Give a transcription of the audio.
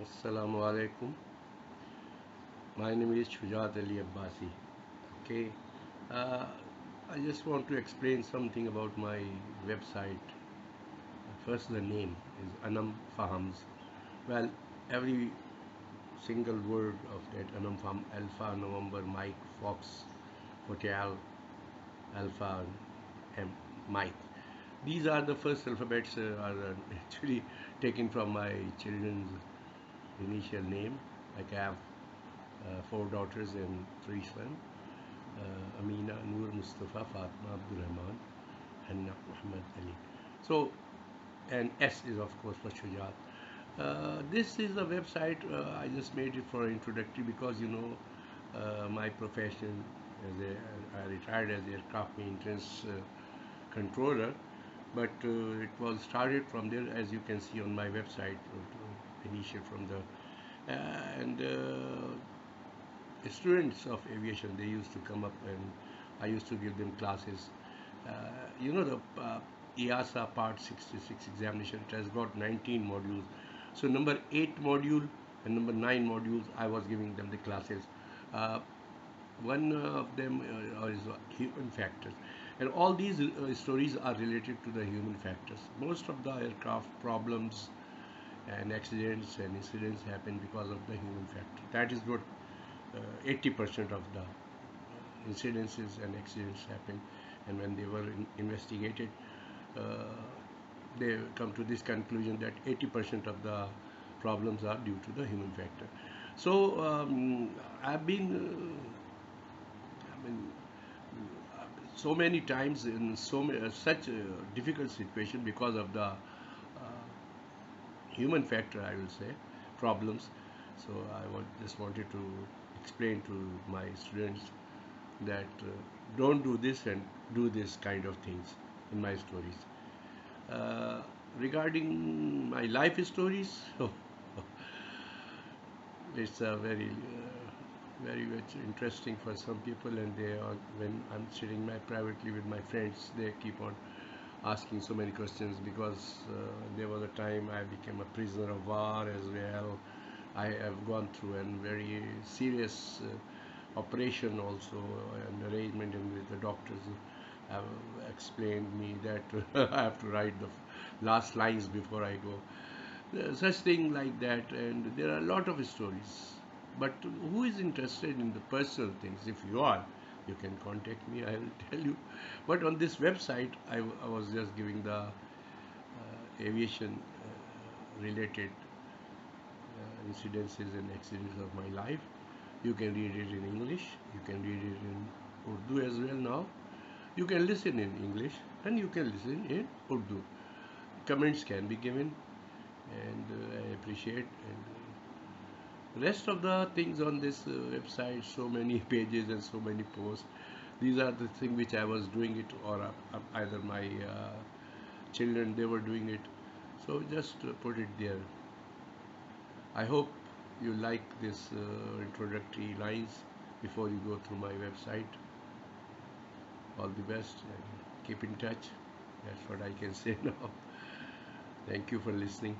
Assalamu alaikum. My name is A.ABBASI. Okay, uh, I just want to explain something about my website. First, the name is Anam Fahams. Well, every single word of that Anam Faham, Alpha, November, Mike, Fox, Hotel, Alpha, M, Mike. These are the first alphabets are actually taken from my children's initial name. Like I have four daughters and three sons. Amina, Noor, Mustafa, Fatma, Abdul Rahman, Hanna, Muhammad Ali. So, and S is of course for Shujat. This is a website I just made it for introductory because my profession as I retired as aircraft maintenance controller, but it was started from there as you can see on my website, initial from the and students of aviation, they used to come up and I used to give them classes. The EASA Part 66 examination, it has got 19 modules. So number 8 module and number 9 modules, I was giving them the classes. Uh, One of them is human factors, and all these stories are related to the human factors. Most of the aircraft problems and accidents and incidents happen because of the human factor. That is what 80% of the incidences and accidents happen, and when they were investigated, uh, they come to this conclusion that 80% of the problems are due to the human factor. So I've been I mean, so many times in such a difficult situation because of the human factor, I will say, problems. So just wanted to explain to my students that don't do this and do this kind of things in my stories. Uh, Regarding my life stories, it's a very much interesting for some people, and they are, when I'm sitting privately with my friends, they keep on asking so many questions because there was a time I became a prisoner of war as well. I have gone through a very serious operation also, and arrangement, and with the doctors have explained me that I have to write the last lines before I go. Such thing like that, and there are a lot of stories. But who is interested in the personal things? If you are, you can contact me. I will tell you. But on this website, I was just giving the aviation related incidences and accidents of my life. You can read it in English. You can read it in Urdu as well now. You can listen in English and you can listen in Urdu. Comments can be given, and I appreciate. And rest of the things on this website, so many pages and so many posts. These are the things which I was doing it, or either my children, they were doing it. So just put it there. I hope you like this introductory lines before you go through my website. All the best and keep in touch. That's what I can say now. Thank you for listening.